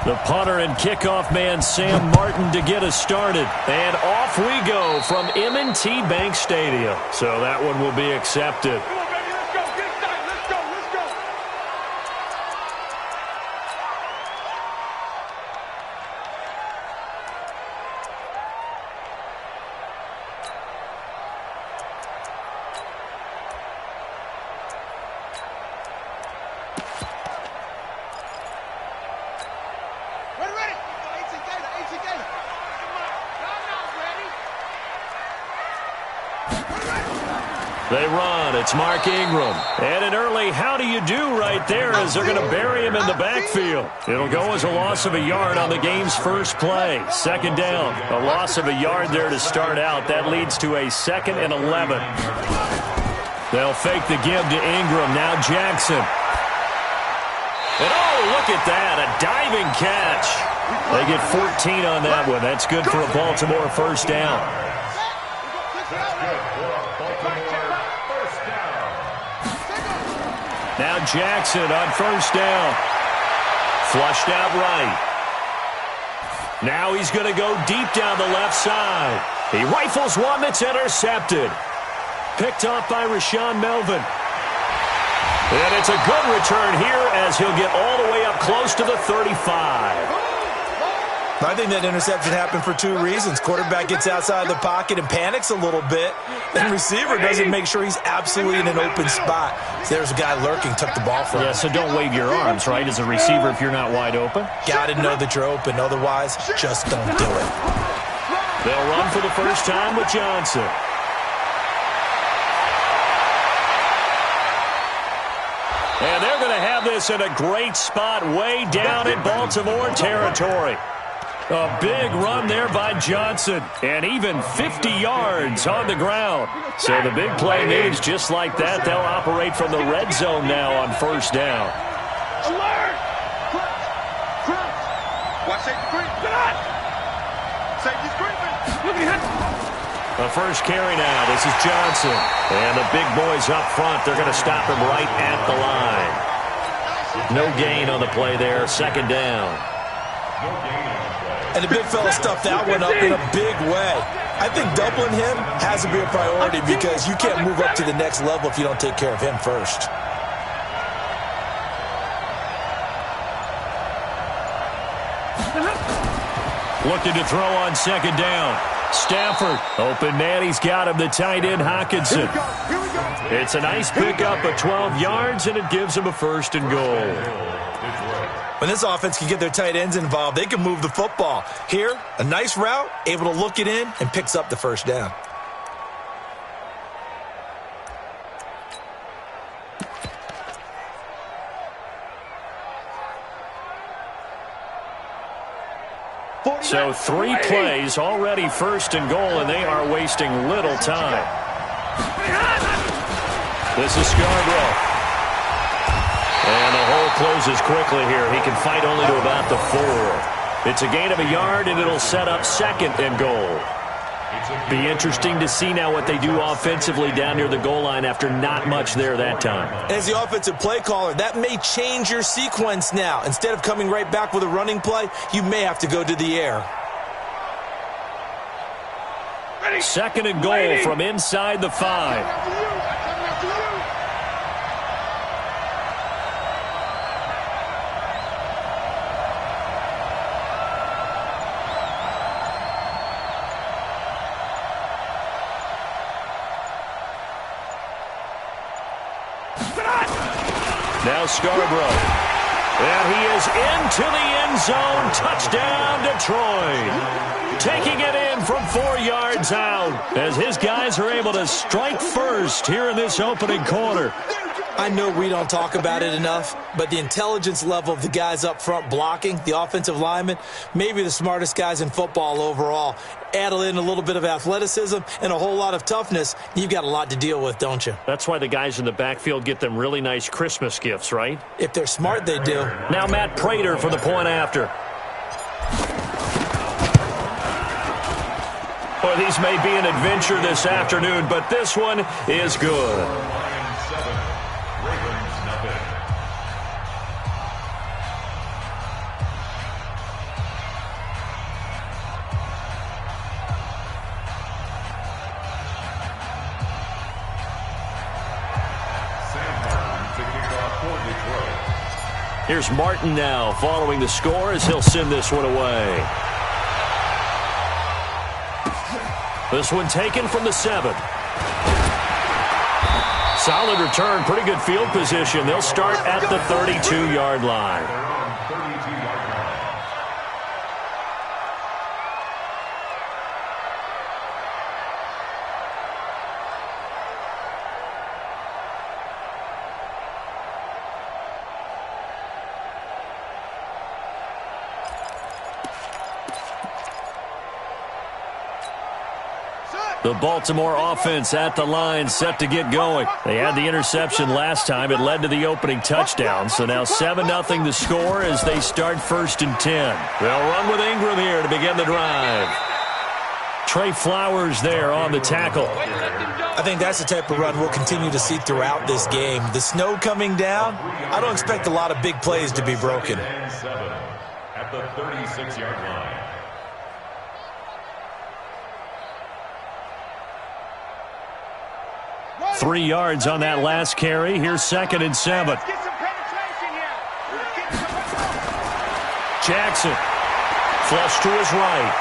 The punter and kickoff man, Sam Martin, to get us started. And off we go from M&T Bank Stadium. So that one will be accepted. They run. It's Mark Ingram. And an early how do you do right there as they're going to bury him in the backfield. It'll go as a loss of a yard on the game's first play. Second down. A loss of a yard there to start out. That leads to a 2nd and 11. They'll fake the give to Ingram. Now Jackson. And oh, look at that. A diving catch. They get 14 on that one. That's good for a Baltimore first down. Now Jackson on first down. Flushed out right. Now he's going to go deep down the left side. He rifles one that's intercepted. Picked off by Rashaan Melvin. And it's a good return here as he'll get all the way up close to the 35. I think that interception happened for two reasons. Quarterback gets outside the pocket and panics a little bit. And receiver doesn't make sure he's absolutely in an open spot. So there's a guy lurking, took the ball from him. Yeah, so don't wave your arms, right, as a receiver if you're not wide open. Got to know that you're open. Otherwise, just don't do it. They'll run for the first time with Johnson. And they're going to have this in a great spot way down in Baltimore territory. A big run there by Johnson, and even 50 yards on the ground. So the big play means just like that, they'll operate from the red zone now on first down. Alert! Watch safety creep. Safety's creeping. Look at him. The first carry now. This is Johnson. And the big boys up front, they're going to stop him right at the line. No gain on the play there. Second down. And the big fella stuffed that one up in a big way. I think doubling him has to be a priority because you can't move up to the next level if you don't take care of him first. Looking to throw on second down. Stafford, open man, he's got him, the tight end Hockenson. It's a nice pickup of 12 yards, and it gives him a 1st and goal. When this offense can get their tight ends involved, they can move the football. Here, a nice route, able to look it in, and picks up the first down. So 3 plays, already 1st and goal, and they are wasting little time. This is Scarborough. And the hole closes quickly here. He can fight only to about the 4. It's a gain of a yard, and it'll set up 2nd and goal. Be interesting to see now what they do offensively down near the goal line after not much there that time. As the offensive play caller, that may change your sequence now. Instead of coming right back with a running play, you may have to go to the air. 2nd and goal from inside the 5. Now Scarborough. And he is into the end zone. Touchdown, Detroit. Taking it in from 4 yards out as his guys are able to strike first here in this opening quarter. I know we don't talk about it enough, but the intelligence level of the guys up front blocking, the offensive linemen, maybe the smartest guys in football overall. Add in a little bit of athleticism and a whole lot of toughness, you've got a lot to deal with, don't you? That's why the guys in the backfield get them really nice Christmas gifts, right? If they're smart, they do. Now Matt Prater for the point after. Well, these may be an adventure this afternoon, but this one is good. Here's Martin now following the score as he'll send this one away. This one taken from the 7. Solid return, pretty good field position. They'll start at the 32-yard line. The Baltimore offense at the line, set to get going. They had the interception last time. It led to the opening touchdown. So now 7-0 the score as they start 1st and 10. They'll run with Ingram here to begin the drive. Trey Flowers there on the tackle. I think that's the type of run we'll continue to see throughout this game. The snow coming down, I don't expect a lot of big plays to be broken. At the 36-yard line. 3 yards on that last carry. Here's 2nd and 7. Jackson. Flush to his right.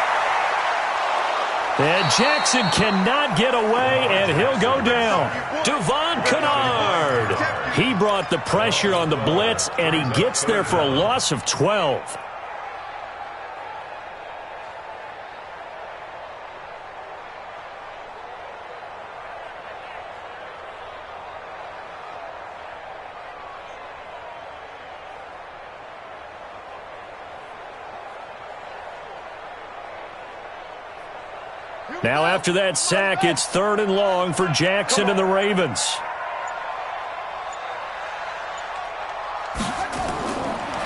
And Jackson cannot get away, and he'll go down. Devon Kennard. He brought the pressure on the blitz, and he gets there for a loss of 12. Now after that sack, it's 3rd and long for Jackson and the Ravens.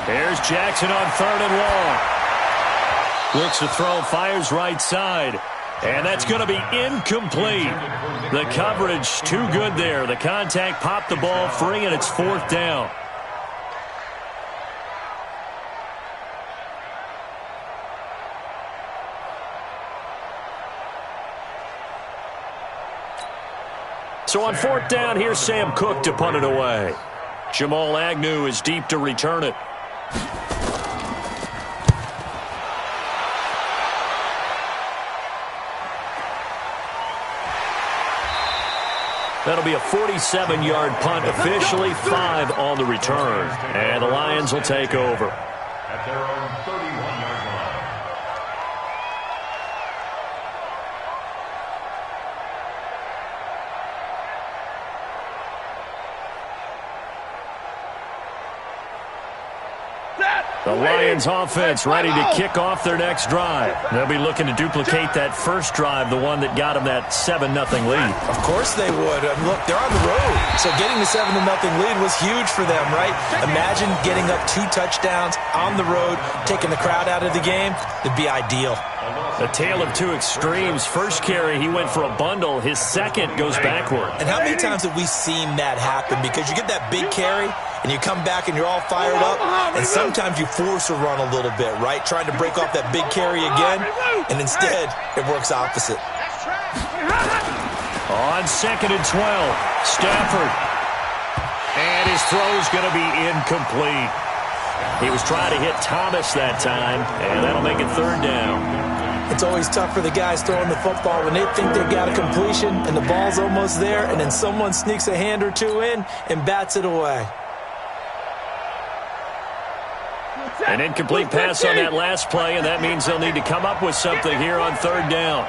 Here's Jackson on 3rd and long. Looks to throw, fires right side. And that's going to be incomplete. The coverage too good there. The contact popped the ball free, and it's 4th down. So on 4th down, here's Sam Cook to punt it away. Jamal Agnew is deep to return it. That'll be a 47-yard punt, officially 5 on the return. And the Lions will take over. At their own 31-yard line. The Lions offense ready to kick off their next drive. They'll be looking to duplicate that first drive, the one that got them that 7-0 lead. Of course they would. Look, they're on the road. So getting the 7-0 lead was huge for them, right? Imagine getting up 2 touchdowns on the road, taking the crowd out of the game. It'd be ideal. A tale of 2 extremes. First carry, he went for a bundle. His second goes backward. And how many times have we seen that happen? Because you get that big carry, and you come back and you're all fired up, and sometimes you force a run a little bit, right? Trying to break off that big carry again, and instead it works opposite. On 2nd and 12, Stafford. And his throw's going to be incomplete. He was trying to hit Thomas that time, and that'll make it 3rd down. It's always tough for the guys throwing the football when they think they've got a completion and the ball's almost there, and then someone sneaks a hand or 2 in and bats it away. An incomplete pass on that last play, and that means they'll need to come up with something here on 3rd down.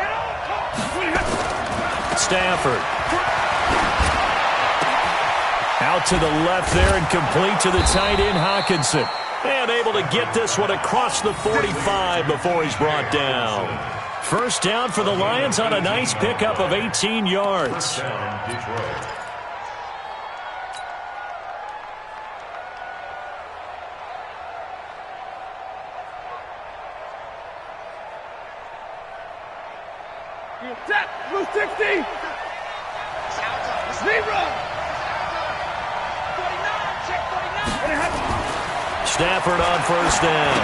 Stafford. Out to the left there and complete to the tight end, Hockenson. And able to get this one across the 45 before he's brought down. 1st down for the Lions on a nice pickup of 18 yards. Set, blue 60. Zebra. Stafford on 1st down.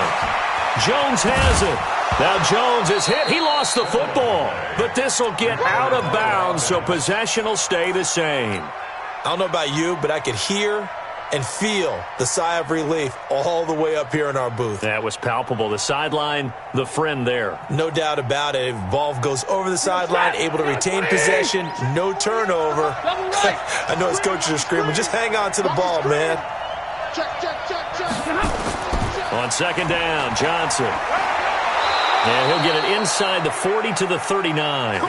Jones has it. Now Jones is hit. He lost the football. But this will get out of bounds, so possession will stay the same. I don't know about you, but I could hear and feel the sigh of relief all the way up here in our booth. That was palpable. The sideline, the friend there. No doubt about it. Ball goes over the sideline, able to retain possession, no turnover. I know his coaches are screaming, just hang on to the ball, man. On second down, Johnson. And he'll get it inside the 40 to the 39.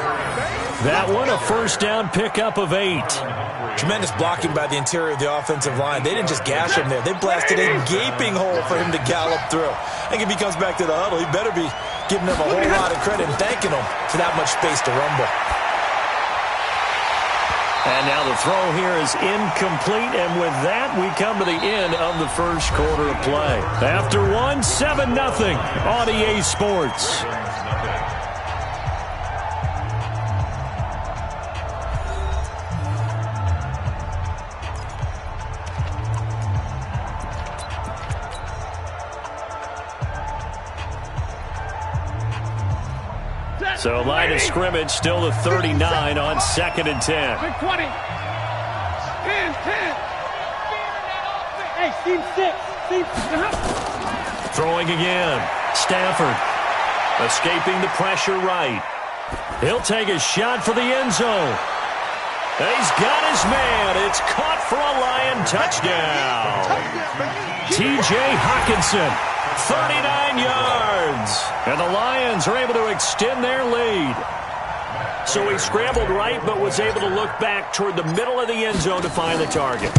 That one, a first down pickup of 8. Tremendous blocking by the interior of the offensive line. They didn't just gash him there. They blasted a gaping hole for him to gallop through. I think if he comes back to the huddle, he better be giving them a whole lot of credit and thanking them for that much space to rumble. And now the throw here is incomplete, and with that, we come to the end of the first quarter of play. After one, 7-0 on EA Sports. So line of scrimmage still the 39 on 2nd and 10. 20. 10, 10. Hey, team 6. Throwing again. Stafford escaping the pressure right. He'll take a shot for the end zone. He's got his man. It's caught for a Lion touchdown. T.J. Hockenson, 39 yards. And the Lions are able to extend their lead. So he scrambled right, but was able to look back toward the middle of the end zone to find the target.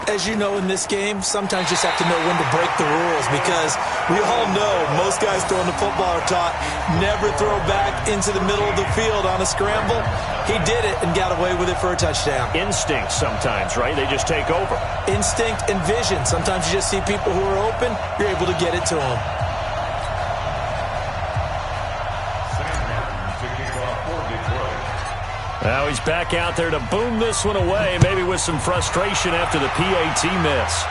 As you know, in this game, sometimes you just have to know when to break the rules, because we all know most guys throwing the football are taught never throw back into the middle of the field on a scramble. He did it and got away with it for a touchdown. Instinct sometimes, right? They just take over. Instinct and vision. Sometimes you just see people who are open, you're able to get it to them. Now he's back out there to boom this one away, maybe with some frustration after the PAT miss.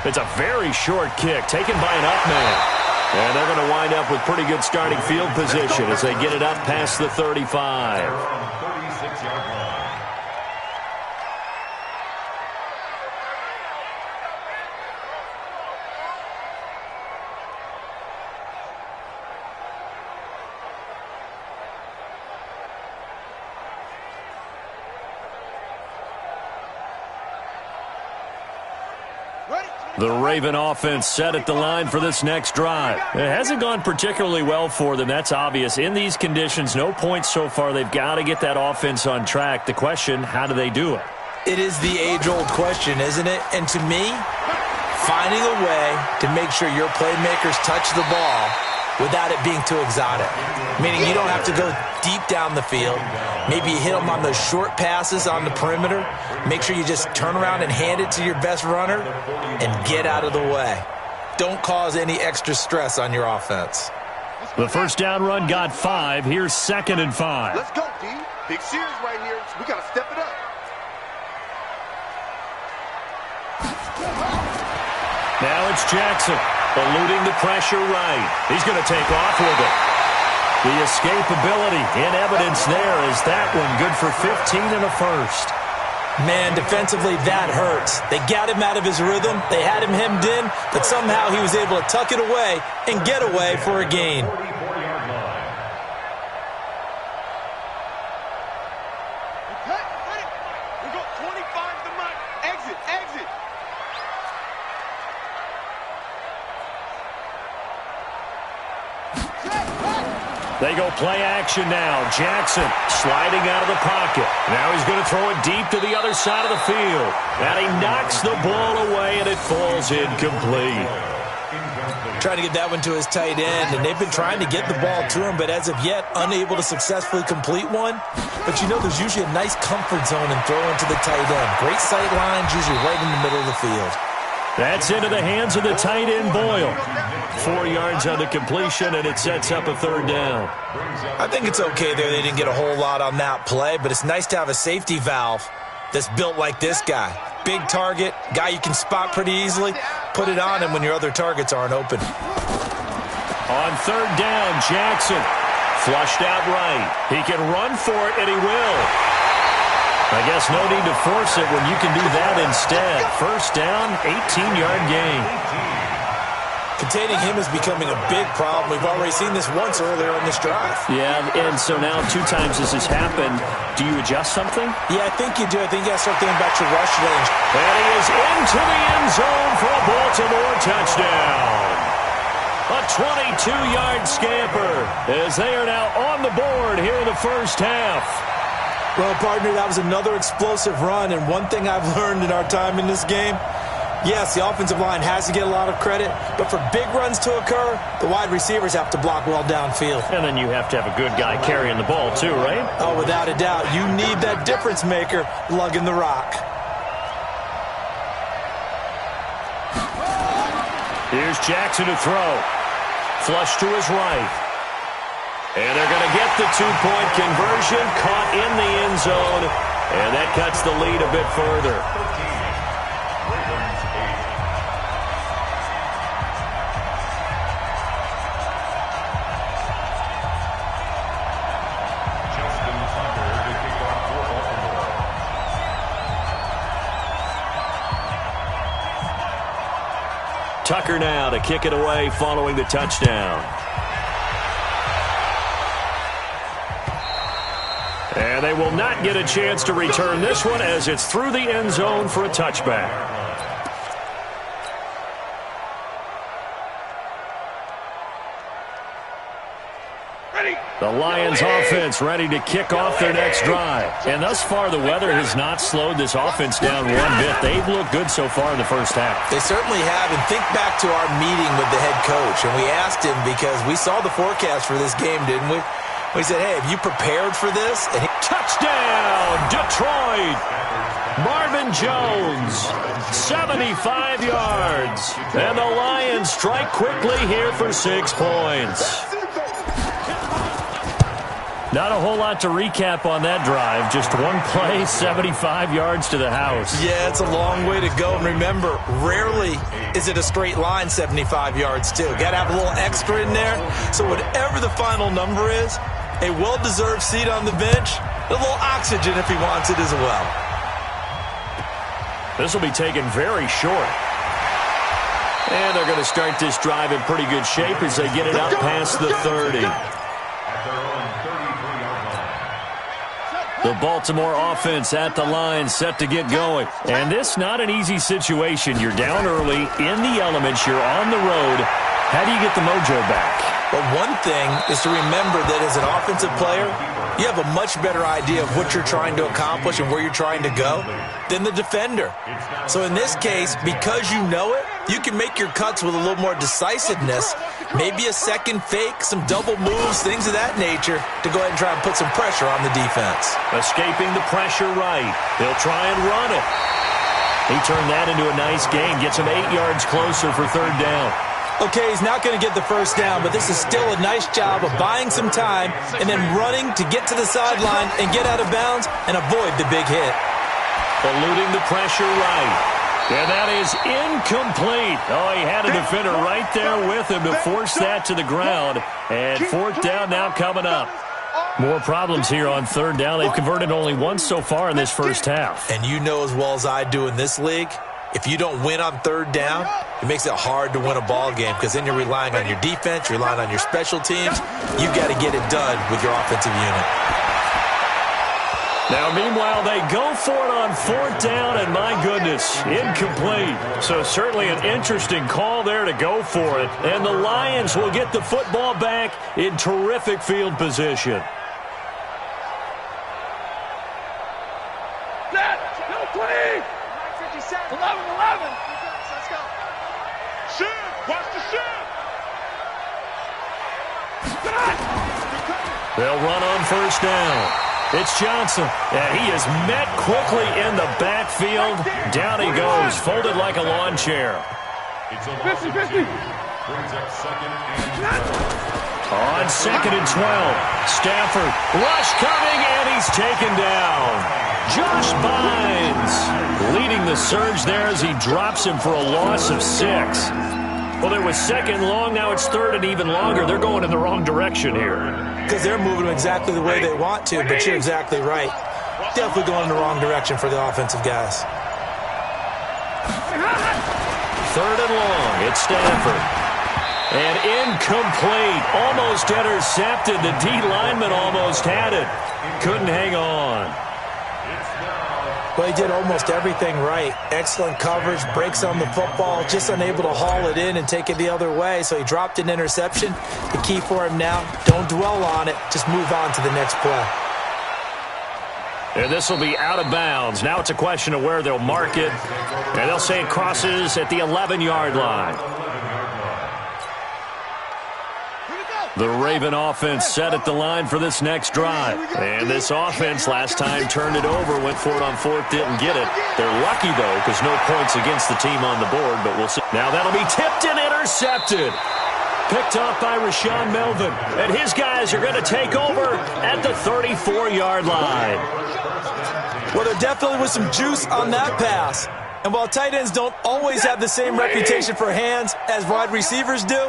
It's a very short kick taken by an up man. And they're going to wind up with pretty good starting field position as they get it up past the 35. The Raven offense set at the line for this next drive. It hasn't gone particularly well for them. That's obvious. In these conditions, no points so far. They've got to get that offense on track. The question, how do they do it? It is the age-old question, isn't it? And to me, finding a way to make sure your playmakers touch the ball without it being too exotic. Meaning you don't have to go deep down the field. Maybe you hit them on those short passes on the perimeter. Make sure you just turn around and hand it to your best runner and get out of the way. Don't cause any extra stress on your offense. The first down run got 5. Here's 2nd and 5. Let's go, D. Big series right here. We got to step it up. Now it's Jackson, eluding the pressure right. He's going to take off with it. The escapability in evidence there is that one good for 15 and a first. Man, defensively, that hurts. They got him out of his rhythm. They had him hemmed in, but somehow he was able to tuck it away and get away for a gain. We got 25 to mark. Exit, exit. They go play action now. Jackson sliding out of the pocket. Now he's going to throw it deep to the other side of the field. And he knocks the ball away, and it falls incomplete. Trying to get that one to his tight end, and they've been trying to get the ball to him, but as of yet, unable to successfully complete one. But you know, there's usually a nice comfort zone in throwing to the tight end. Great sight lines, usually right in the middle of the field. That's into the hands of the tight end, Boyle. 4 yards on the completion, and it sets up a 3rd down. I think it's okay there. They didn't get a whole lot on that play, but it's nice to have a safety valve that's built like this guy. Big target, guy you can spot pretty easily. Put it on him when your other targets aren't open. On 3rd down, Jackson flushed out right. He can run for it, and he will. I guess no need to force it when you can do that instead. First down, 18-yard gain. Containing him is becoming a big problem. We've already seen this once earlier in this drive. Yeah, and so now 2 times this has happened. Do you adjust something? Yeah, I think you do. I think you got to start thinking about your rush range. And he is into the end zone for a Baltimore touchdown. A 22-yard scamper as they are now on the board here in the first half. Well, partner, that was another explosive run, and one thing I've learned in our time in this game, yes, the offensive line has to get a lot of credit, but for big runs to occur, the wide receivers have to block well downfield. And then you have to have a good guy carrying the ball too, right? Oh, without a doubt. You need that difference maker lugging the rock. Here's Jackson to throw. Flush to his right. And they're going to get the 2-point conversion, caught in the end zone, and that cuts the lead a bit further. Tucker now to kick it away following the touchdown. And they will not get a chance to return this one as it's through the end zone for a touchback. The Lions offense ready to kick off their next drive. And thus far, the weather has not slowed this offense down one bit. They've looked good so far in the first half. They certainly have. And think back to our meeting with the head coach. And we asked him because we saw the forecast for this game, didn't we? We said, hey, have you prepared for this? And touchdown, Detroit! Marvin Jones, 75 yards. And the Lions strike quickly here for 6 points. Not a whole lot to recap on that drive. Just one play, 75 yards to the house. Yeah, it's a long way to go. And remember, rarely is it a straight line 75 yards, too. Got to have a little extra in there. So whatever the final number is, a well-deserved seat on the bench, a little oxygen if he wants it as well. This will be taken very short. And they're going to start this drive in pretty good shape as they get it out past the 30. The Baltimore offense at the line, set to get going. And this not an easy situation. You're down early, in the elements, you're on the road. How do you get the mojo back? Well, one thing is to remember that as an offensive player, you have a much better idea of what you're trying to accomplish and where you're trying to go than the defender. So in this case, because you know it, you can make your cuts with a little more decisiveness, maybe a second fake, some double moves, things of that nature, to go ahead and try and put some pressure on the defense. Escaping the pressure right. He'll try and run it. He turned that into a nice gain, gets him 8 yards closer for 3rd down. Okay, he's not going to get the first down, but this is still a nice job of buying some time and then running to get to the sideline and get out of bounds and avoid the big hit. Eluding the pressure right. And that is incomplete. Oh, he had a defender right there with him to force that to the ground. And 4th down now coming up. More problems here on 3rd down. They've converted only once so far in this first half. And you know as well as I do in this league, if you don't win on 3rd down, it makes it hard to win a ball game because then you're relying on your defense, you're relying on your special teams. You've got to get it done with your offensive unit. Now, meanwhile, they go for it on 4th down, and my goodness, incomplete. So certainly an interesting call there to go for it. And the Lions will get the football back in terrific field position. Set, no 20. 11, 11. Let's go. Shoot, watch the shoot. They'll run on 1st down. It's Johnson. And he is met quickly in the backfield. Down he goes, folded like a lawn chair. It's a 50-50. Brings up 2nd and 12. On 2nd and 12. Stafford, rush coming, and he's taken down. Josh Bynes leading the surge there as he drops him for a loss of 6. Well, there was 2nd long, now it's 3rd and even longer. They're going in the wrong direction here. Because they're moving exactly the way they want to, but you're exactly right. definitely going in the wrong direction for the offensive guys. Third and long. It's Stanford. And incomplete. Almost intercepted. The D lineman almost had it. Couldn't hang on. Well, he did almost everything right. Excellent coverage, breaks on the football, just unable to haul it in and take it the other way. So he dropped an interception. The key for him now, don't dwell on it. Just move on to the next play. And this will be out of bounds. Now it's a question of where they'll mark it. And they'll say it crosses at the 11-yard line. The Raven offense set at the line for this next drive. And this offense last time turned it over, went for it on fourth, didn't get it. They're lucky, though, because no points against the team on the board, but we'll see. Now that'll be tipped and intercepted. Picked off by Rashawn Melvin. And his guys are going to take over at the 34-yard line. Well, there definitely was some juice on that pass. And while tight ends don't always have the same reputation for hands as wide receivers do,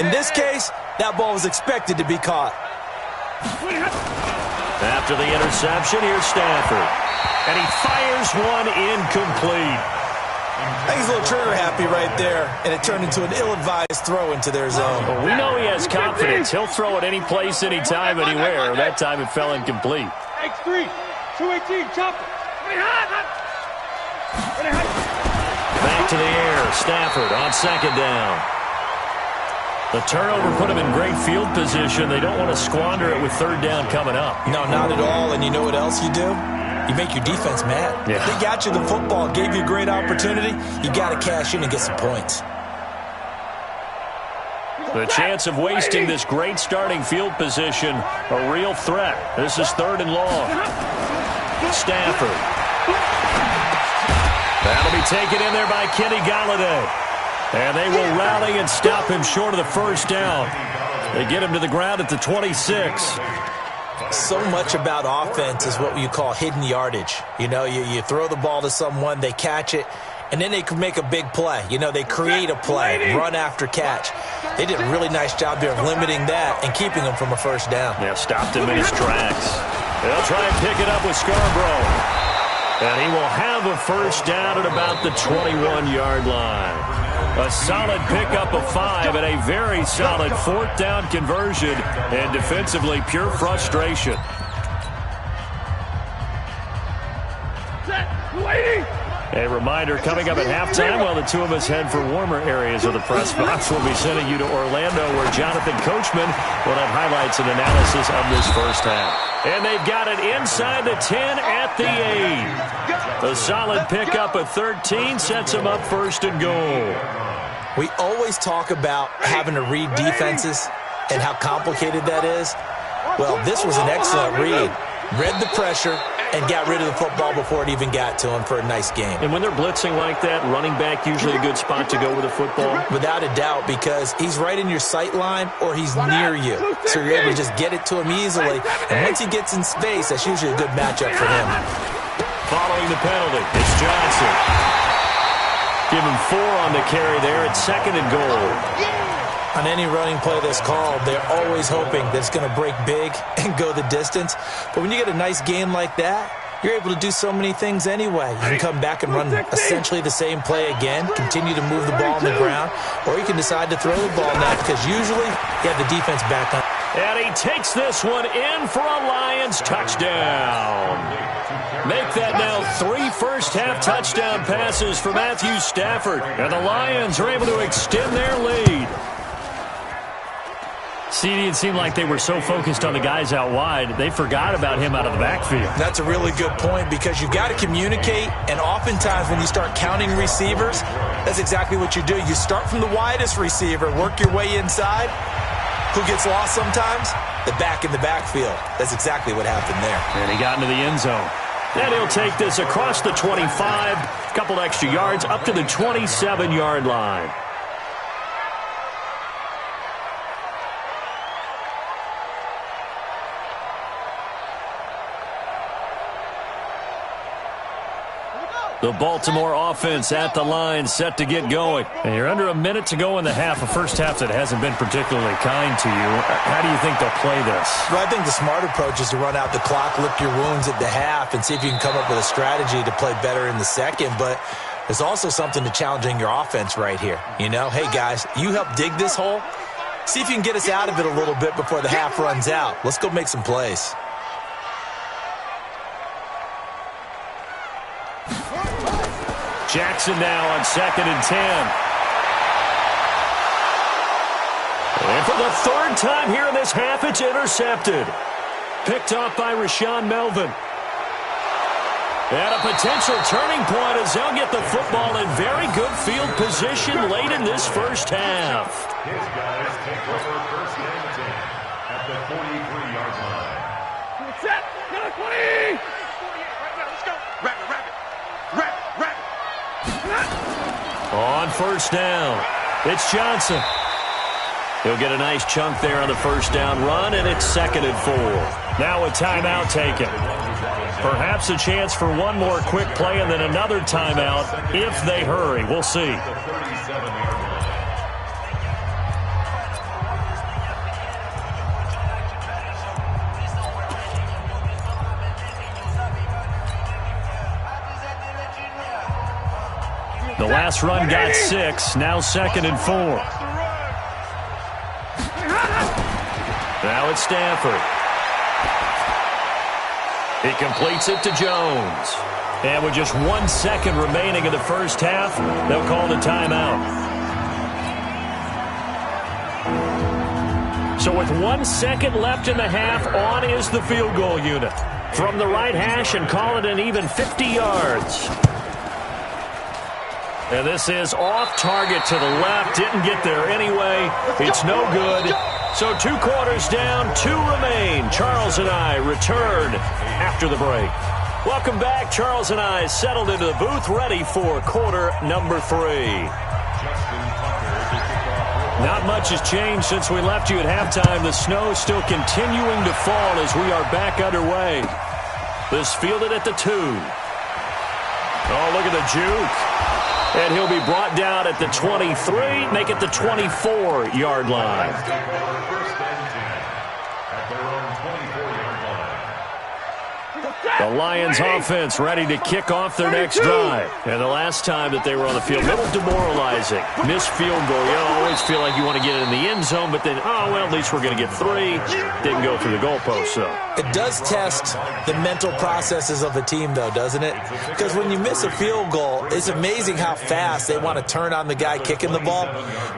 in this case, that ball was expected to be caught. After the interception, here's Stanford. And he fires one incomplete. I think he's a little trigger happy right there, and it turned into an ill-advised throw into their zone. Well, we know he has confidence. He'll throw it any place, anytime, anywhere. That time it fell incomplete. X3, 218, chop it. Back to the air. Stafford on second down. The turnover put him in great field position. They don't want to squander it with third down coming up. No, not at all. And you know what else you do? You make your defense mad. Yeah. They got you the football, gave you a great opportunity. You got to cash in and get some points. The chance of wasting this great starting field position, a real threat. This is third and long. Stafford. That'll be taken in there by Kenny Golladay. And they will rally and stop him short of the first down. They get him to the ground at the 26. So much about offense is what you call hidden yardage. You know, you throw the ball to someone, they catch it, and then they can make a big play. You know, they create a play, run after catch. They did a really nice job there of limiting that and keeping him from a first down. Yeah, stopped him in his tracks. They'll try and pick it up with Scarborough. And he will have a first down at about the 21-yard line. A solid pickup of 5 and a very solid fourth down conversion, and defensively pure frustration. A reminder, coming up at halftime, while the two of us head for warmer areas of the press box, we'll be sending you to Orlando, where Jonathan Coachman will have highlights and analysis of this first half. And they've got it inside the 10 at the 8. A solid pickup of 13 sets them up first and goal. We always talk about having to read defenses and how complicated that is. Well, this was an excellent read. Read the pressure and got rid of the football before it even got to him for a nice game. And when they're blitzing like that, running back usually a good spot to go with the football? Without a doubt, because he's right in your sight line or he's near you. So you're able to just get it to him easily. And once he gets in space, that's usually a good matchup for him. Following the penalty, it's Johnson. Give him 4 on the carry there. It's second and goal. On any running play that's called, they're always hoping that it's going to break big and go the distance. But when you get a nice game like that, you're able to do so many things anyway. You can come back and run essentially the same play again, continue to move the ball on the ground, or you can decide to throw the ball now because usually you have the defense back on. And he takes this one in for a Lions touchdown. Make that now 3 first-half touchdown passes for Matthew Stafford. And the Lions are able to extend their lead. See, it seemed like they were so focused on the guys out wide, they forgot about him out of the backfield. That's a really good point because you've got to communicate, and oftentimes when you start counting receivers, that's exactly what you do. You start from the widest receiver, work your way inside. Who gets lost sometimes? The back in the backfield. That's exactly what happened there. And he got into the end zone. And he'll take this across the 25, a couple extra yards, up to the 27-yard line. The Baltimore offense at the line, set to get going. And you're under a minute to go in the half, a first half that hasn't been particularly kind to you. How do you think they'll play this? Well, I think the smart approach is to run out the clock, lick your wounds at the half, and see if you can come up with a strategy to play better in the second. But there's also something to challenging your offense right here. You know, hey, guys, you help dig this hole. See if you can get us out of it a little bit before the half runs out. Let's go make some plays. Jackson now on 2nd and 10. And for the third time here in this half, it's intercepted. Picked off by Rashaan Melvin. And a potential turning point as they'll get the football in very good field position late in this first half. His guys take over first and 10 at the 43-yard line. Set. Get a 20. 48 right now. Let's go. Wrap it. On first down, it's Johnson. He'll get a nice chunk there on the first down run, and it's 2nd and 4. Now a timeout taken. Perhaps a chance for one more quick play and then another timeout if they hurry. We'll see. The last run got 6, now 2nd and 4. Now it's Stanford. He completes it to Jones. And with just 1 second remaining in the first half, they'll call the timeout. So with 1 second left in the half, on is the field goal unit. From the right hash and call it an even 50 yards. And this is off target to the left. Didn't get there anyway. It's no good. So 2 quarters down, 2 remain. Charles and I return after the break. Welcome back. Charles and I settled into the booth, ready for quarter number 3. Not much has changed since we left you at halftime. The snow still continuing to fall as we are back underway. This fielded at the 2. Oh, look at the juke. And he'll be brought down at the 23, make it the 24-yard line. The Lions offense ready to kick off their next drive. And the last time that they were on the field, a little demoralizing. Missed field goal. You always feel like you want to get it in the end zone, but then, oh, well, at least we're going to get 3. Didn't go through the goalpost, so. It does test the mental processes of a team, though, doesn't it? Because when you miss a field goal, it's amazing how fast they want to turn on the guy kicking the ball.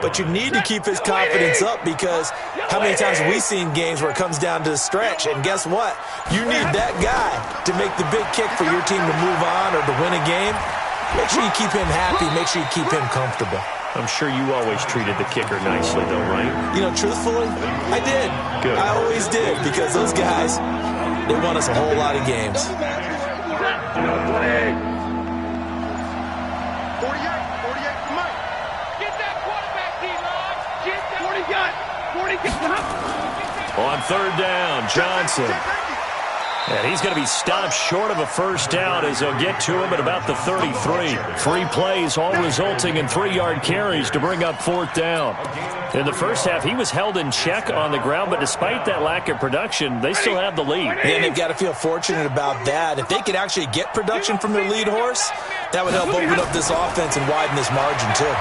But you need to keep his confidence up because how many times have we seen games where it comes down to the stretch, and guess what? You need that guy to make the big kick for your team to move on or to win a game. Make sure you keep him happy. Make sure you keep him comfortable. I'm sure you always treated the kicker nicely, though, right? You know, truthfully, I did. Good. I always did because those guys, they won us a whole lot of games. 48, Mike. Get that quarterback, D-Line. Get that 40 got. On third down, Johnson. And he's going to be stopped short of a first down as they'll get to him at about the 33. 3 plays, all resulting in 3-yard carries to bring up 4th down. In the first half, he was held in check on the ground, but despite that lack of production, they still have the lead. And they've got to feel fortunate about that. If they could actually get production from their lead horse, that would help open up this offense and widen this margin, too.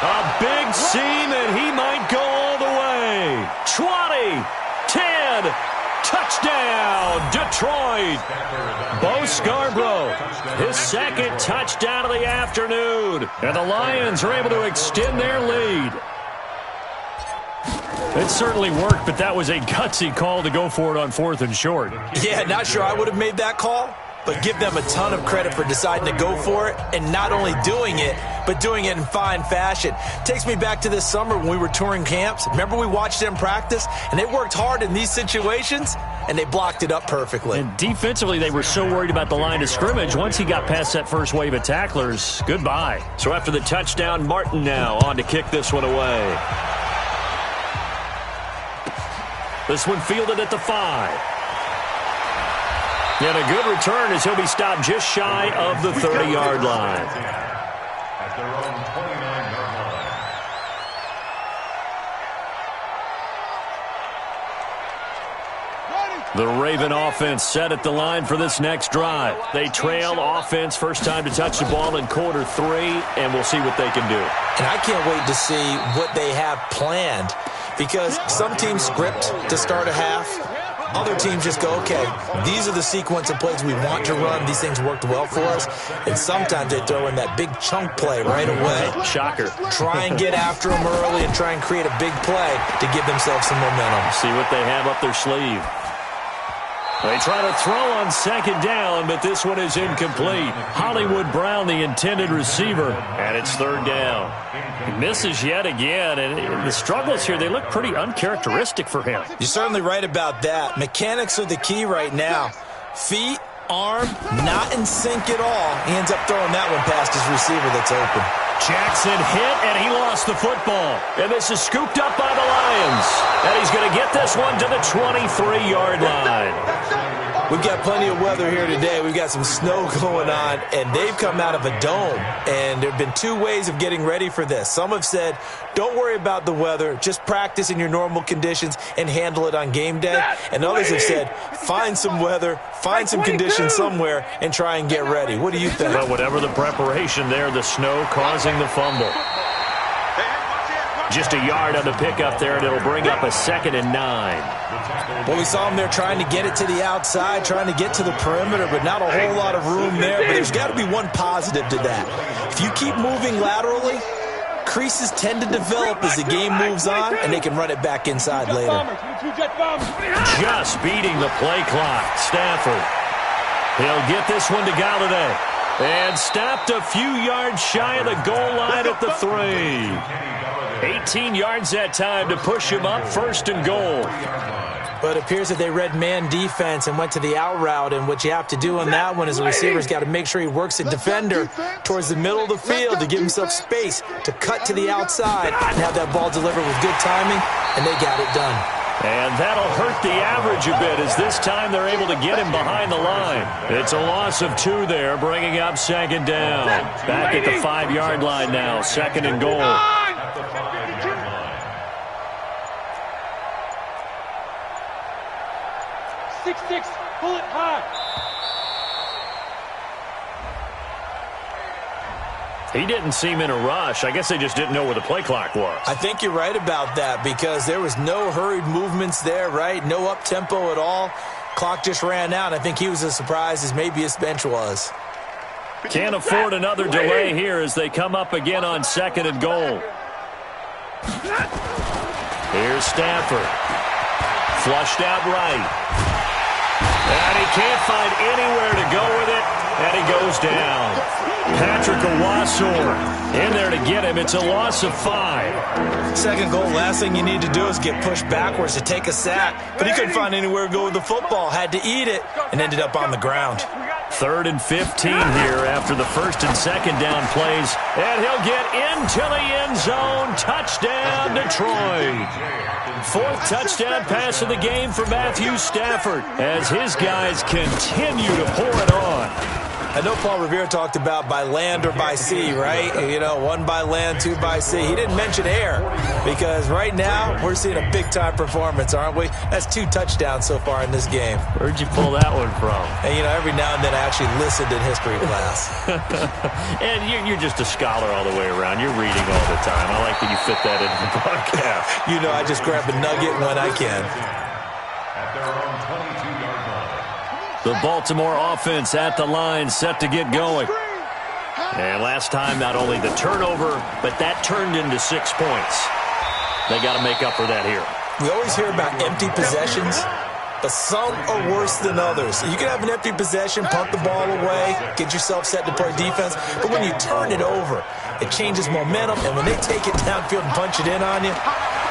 A big seam, and he might go all the way. 20, 10, touchdown, Detroit. Bo Scarborough, his 2nd touchdown of the afternoon. And the Lions are able to extend their lead. It certainly worked, but that was a gutsy call to go for it on 4th and short. Yeah, not sure I would have made that call, but give them a ton of credit for deciding to go for it and not only doing it, but doing it in fine fashion. Takes me back to this summer when we were touring camps. Remember we watched them practice, and they worked hard in these situations, and they blocked it up perfectly. And defensively, they were so worried about the line of scrimmage. Once he got past that first wave of tacklers, goodbye. So after the touchdown, Martin now on to kick this one away. This one fielded at the 5. And a good return as he'll be stopped just shy of the 30-yard line. At their own 29-yard line. The Raven offense set at the line for this next drive. They trail offense first time to touch the ball in quarter 3, and we'll see what they can do. And I can't wait to see what they have planned, because some teams script to start a half. Other teams just go, okay, these are the sequence of plays we want to run. These things worked well for us. And sometimes they throw in that big chunk play right away. Shocker. Try and get after them early and try and create a big play to give themselves some momentum. See what they have up their sleeve. They try to throw on second down, but this one is incomplete. Hollywood Brown, the intended receiver, and it's third down. He misses yet again, and the struggles here, they look pretty uncharacteristic for him. You're certainly right about that. Mechanics are the key right now. Feet, arm, not in sync at all. He ends up throwing that one past his receiver that's open. Jackson hit, and he lost the football. And this is scooped up by the Lions. And he's going to get this one to the 23-yard line. We've got plenty of weather here today. We've got some snow going on, and they've come out of a dome. And there have been two ways of getting ready for this. Some have said, don't worry about the weather. Just practice in your normal conditions and handle it on game day. And others have said, find some weather, find some conditions somewhere, and try and get ready. What do you think? Well, whatever the preparation there, the snow causing the fumble. Just a yard on the pickup there, and it'll bring up a 2nd and 9. Well, we saw him there trying to get it to the outside, trying to get to the perimeter, but not a whole lot of room there. But there's got to be one positive to that. If you keep moving laterally, creases tend to develop as the game moves on, and they can run it back inside later. Just beating the play clock. Stafford. He'll get this one to Galladay. And stopped a few yards shy of the goal line at the 3. 18 yards that time to push him up, 1st and goal. But it appears that they read man defense and went to the out route, and what you have to do on that one is the receiver's got to make sure he works a defender towards the middle of the field to give himself space to cut to the outside and have that ball delivered with good timing, and they got it done. And that'll hurt the average a bit as this time they're able to get him behind the line. It's a loss of 2 there, bringing up 2nd down. Back at the 5-yard line now, 2nd and goal. 6-6, pull it high. He didn't seem in a rush. I guess they just didn't know where the play clock was. I think you're right about that because there was no hurried movements there, right? No up-tempo at all. Clock just ran out. I think he was as surprised as maybe his bench was. Can't afford another delay here as they come up again on 2nd and goal. Here's Stafford. Flushed out right. And he can't find anywhere to go with it, and he goes down. Patrick Owasor in there to get him. It's a loss of 5. 2nd goal, last thing you need to do is get pushed backwards to take a sack. But he couldn't find anywhere to go with the football. Had to eat it and ended up on the ground. 3rd and 15 here after the 1st and 2nd down plays. And he'll get into the end zone. Touchdown, Detroit. 4th touchdown pass of the game for Matthew Stafford as his guys continue to pour it on. I know Paul Revere talked about by land or by sea, right? You know, 1 by land, 2 by sea. He didn't mention air because right now we're seeing a big-time performance, aren't we? That's 2 touchdowns so far in this game. Where'd you pull that one from? And, you know, every now and then I actually listened in history class. And you're just a scholar all the way around. You're reading all the time. I like that you fit that into the broadcast. You know, I just grab a nugget when I can. At their own 22-yard line. The Baltimore offense at the line, set to get going. And last time, not only the turnover, but that turned into 6 points. They got to make up for that here. We always hear about empty possessions, but some are worse than others. You can have an empty possession, punt the ball away, get yourself set to play defense, but when you turn it over, it changes momentum, and when they take it downfield and punch it in on you,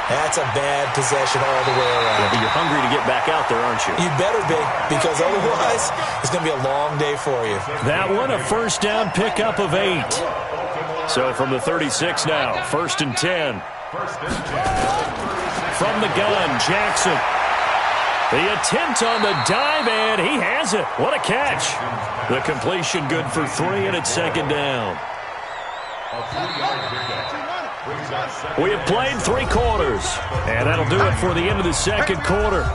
that's a bad possession all the way around. Yeah, but you're hungry to get back out there, aren't you? You better be, because otherwise it's going to be a long day for you. That one, a 1st down pickup of 8. So from the 36 now, 1st and 10. From the gun, Jackson. The attempt on the dive, and he has it. What a catch. The completion good for 3, and it's second down. We have played 3 quarters, and that'll do it for the end of the second quarter.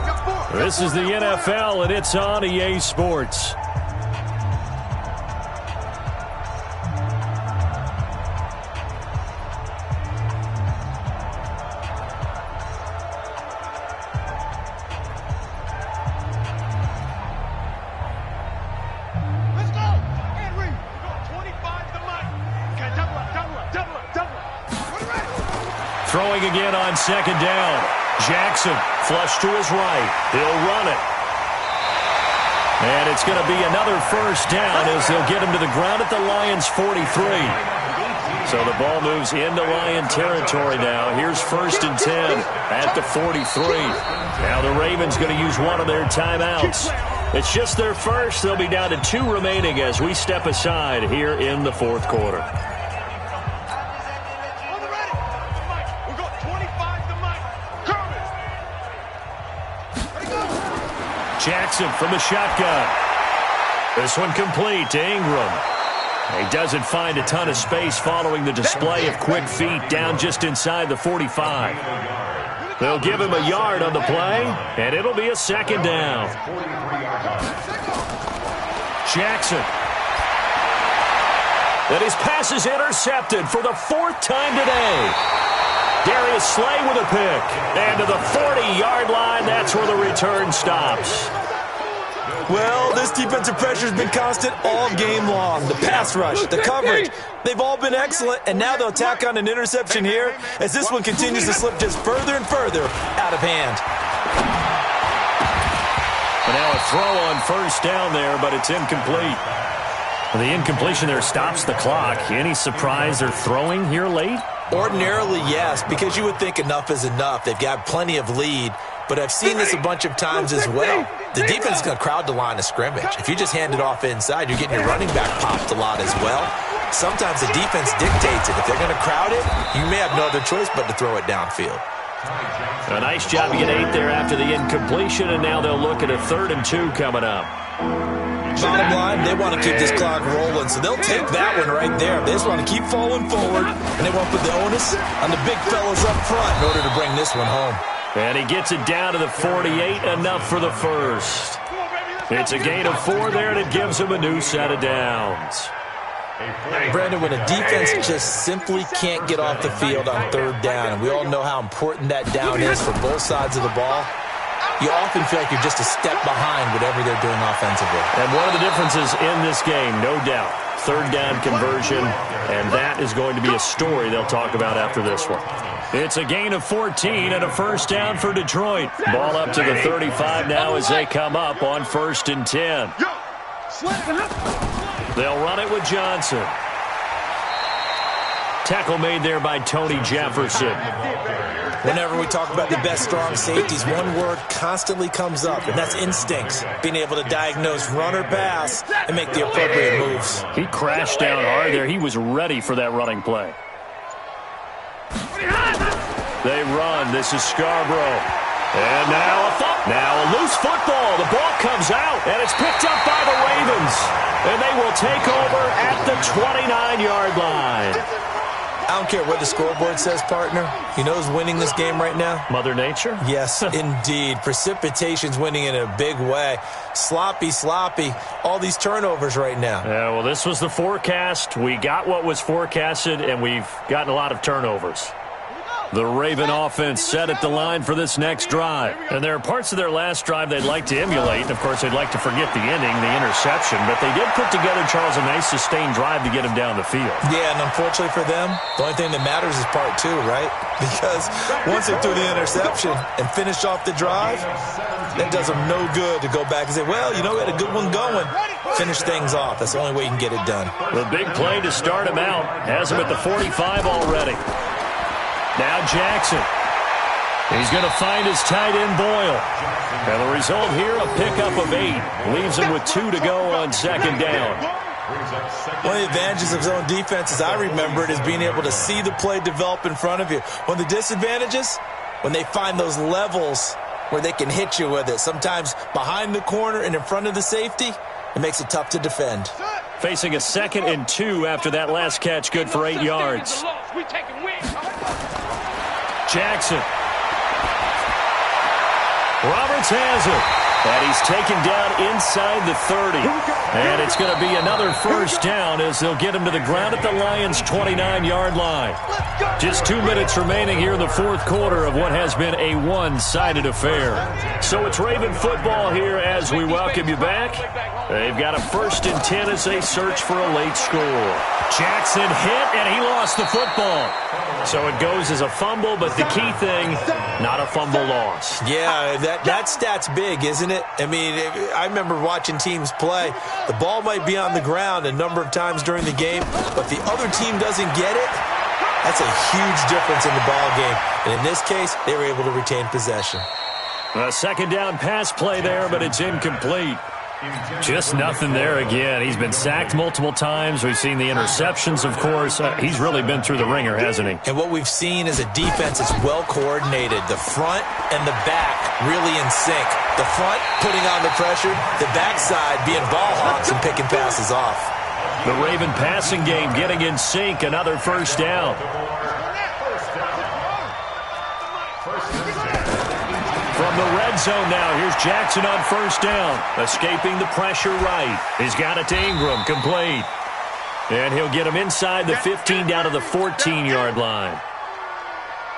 This is the NFL, and it's on EA Sports. Throwing again on second down. Jackson flush to his right. He'll run it. And it's going to be another first down as they'll get him to the ground at the Lions' 43. So the ball moves into Lion territory now. Here's 1st and 10 at the 43. Now the Ravens going to use one of their timeouts. It's just their first. They'll be down to 2 remaining as we step aside here in the 4th quarter. Jackson from the shotgun. This one complete to Ingram. He doesn't find a ton of space following the display of quick feet down just inside the 45. They'll give him a yard on the play, and it'll be a second down. Jackson. And his pass is intercepted for the 4th time today. Darius Slay with a pick. And to the 40-yard line, that's where the return stops. Well, this defensive pressure has been constant all game long. The pass rush, the coverage, they've all been excellent, and now they'll tack on an interception here as this one continues to slip just further and further out of hand. And now a throw on first down there, but it's incomplete. The incompletion there stops the clock. Any surprise they're throwing here late? Ordinarily, yes, because you would think enough is enough. They've got plenty of lead, but I've seen this a bunch of times as well. The defense is going to crowd the line of scrimmage. If you just hand it off inside, you're getting your running back popped a lot as well. Sometimes the defense dictates it. If they're going to crowd it, you may have no other choice but to throw it downfield. A nice job to get 8 there after the incompletion, and now they'll look at a 3rd and 2 coming up. Bottom line, they want to keep this clock rolling, so they'll take that one right there. They just want to keep falling forward, and they want to put the onus on the big fellas up front in order to bring this one home. And he gets it down to the 48, enough for the first. It's a gain of 4 there, and it gives him a new set of downs. Brandon, when a defense just simply can't get off the field on 3rd down, and we all know how important that down is for both sides of the ball, you often feel like you're just a step behind whatever they're doing offensively. And one of the differences in this game, no doubt, 3rd down conversion, and that is going to be a story they'll talk about after this one. It's a gain of 14 and a first down for Detroit. Ball up to the 35 now as they come up on 1st and 10. They'll run it with Johnson. Tackle made there by Tony Jefferson. Whenever we talk about the best strong safeties, one word constantly comes up, and that's instincts. Being able to diagnose run or pass and make the appropriate moves. He crashed down hard there. He was ready for that running play. They run. This is Scarborough. And now a loose football. The ball comes out, and it's picked up by the Ravens. And they will take over at the 29-yard line. I don't care what the scoreboard says, partner. You know who's winning this game right now? Mother Nature? Yes, indeed. Precipitation's winning in a big way. Sloppy. All these turnovers right now. Yeah, well, this was the forecast. We got what was forecasted, and we've gotten a lot of turnovers. The Raven offense set at the line for this next drive. And there are parts of their last drive they'd like to emulate. Of course, they'd like to forget the inning, the interception. But they did put together, Charles, a nice sustained drive to get him down the field. Yeah, and unfortunately for them, the only thing that matters is part 2, right? Because once they threw the interception and finished off the drive, that does them no good to go back and say, well, you know, we had a good one going. Finish things off. That's the only way you can get it done. The big play to start him out has him at the 45 already. Now Jackson. He's going to find his tight end Boyle. And the result here, a pickup of 8. Leaves him with 2 to go on second down. One of the advantages of zone defense, as I remember it, is being able to see the play develop in front of you. One of the disadvantages, when they find those levels where they can hit you with it. Sometimes behind the corner and in front of the safety, it makes it tough to defend. Facing a 2nd and 2 after that last catch, good for 8 yards. Jackson. Roberts has it. And he's taken down inside the 30. And it's going to be another first down as they'll get him to the ground at the Lions' 29-yard line. Just 2 minutes remaining here in the fourth quarter of what has been a one-sided affair. So it's Raven football here as we welcome you back. They've got a 1st and 10 as they search for a late score. Jackson hit, and he lost the football. So it goes as a fumble, but the key thing, not a fumble loss. Yeah, that stat's big, isn't it? I mean, I remember watching teams play. The ball might be on the ground a number of times during the game, but the other team doesn't get it. That's a huge difference in the ball game. And in this case, they were able to retain possession. A 2nd down pass play there, but it's incomplete. Just nothing there again. He's been sacked multiple times. We've seen the interceptions, of course. He's really been through the ringer, hasn't he? And what we've seen is a defense that's well coordinated. The front and the back really in sync. The front putting on the pressure, the backside being ball hawks and picking passes off. The Raven passing game getting in sync. Another first down. From the red zone now, here's Jackson on first down. Escaping the pressure right. He's got it to Ingram, complete. And he'll get him inside the 15 down to the 14-yard line.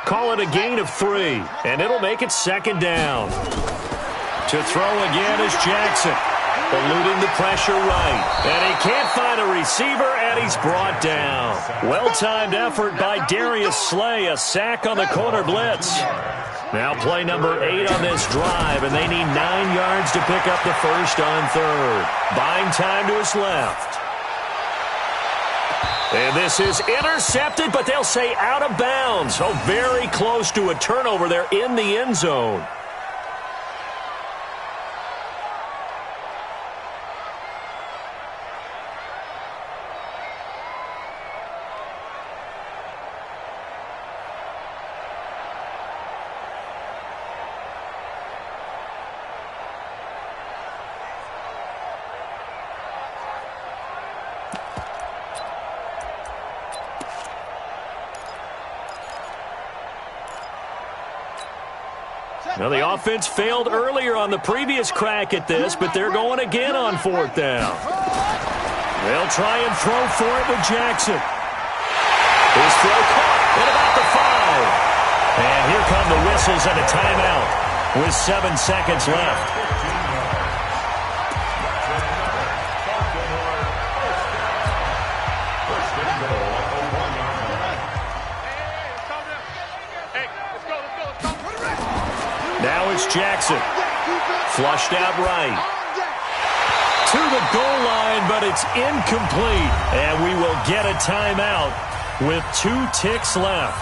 Call it a gain of 3, and it'll make it 2nd down. To throw again is Jackson. Eluding the pressure right. And he can't find a receiver, and he's brought down. Well-timed effort by Darius Slay. A sack on the corner blitz. Now play number 8 on this drive, and they need 9 yards to pick up the first on 3rd. Buying time to his left. And this is intercepted, but they'll say out of bounds. Oh, very close to a turnover there in the end zone. Now, the offense failed earlier on the previous crack at this, but they're going again on 4th down. They'll try and throw for it with Jackson. His throw caught at about the 5. And here come the whistles and a timeout with 7 seconds left. Now it's Jackson. Flushed out right. To the goal line, but it's incomplete. And we will get a timeout with 2 ticks left.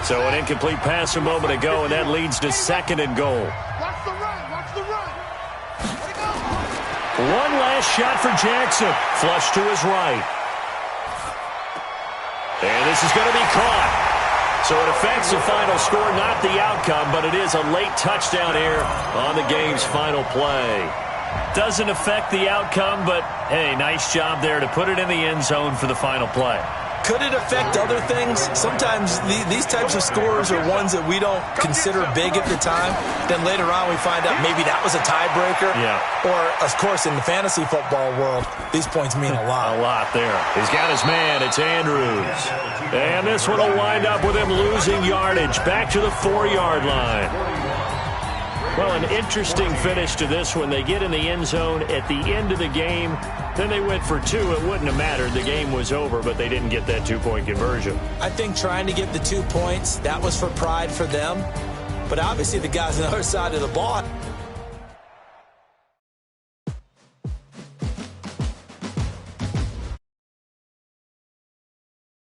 So an incomplete pass a moment ago, and that leads to 2nd and goal. Watch the run. Watch the run. Let it go. One last shot for Jackson. Flush to his right. And this is going to be caught. So it affects the final score, not the outcome, but it is a late touchdown here on the game's final play. Doesn't affect the outcome, but, hey, nice job there to put it in the end zone for the final play. Could it affect other things? Sometimes these types of scores are ones that we don't consider big at the time. Then later on we find out maybe that was a tiebreaker. Yeah. Or, of course, in the fantasy football world, these points mean a lot. A lot there. He's got his man. It's Andrews. And this one will wind up with him losing yardage back to the 4-yard line. Well, an interesting finish to this one. They get in the end zone at the end of the game. Then they went for 2. It wouldn't have mattered. The game was over, but they didn't get that 2-point conversion. I think trying to get the 2 points, that was for pride for them. But obviously the guys on the other side of the ball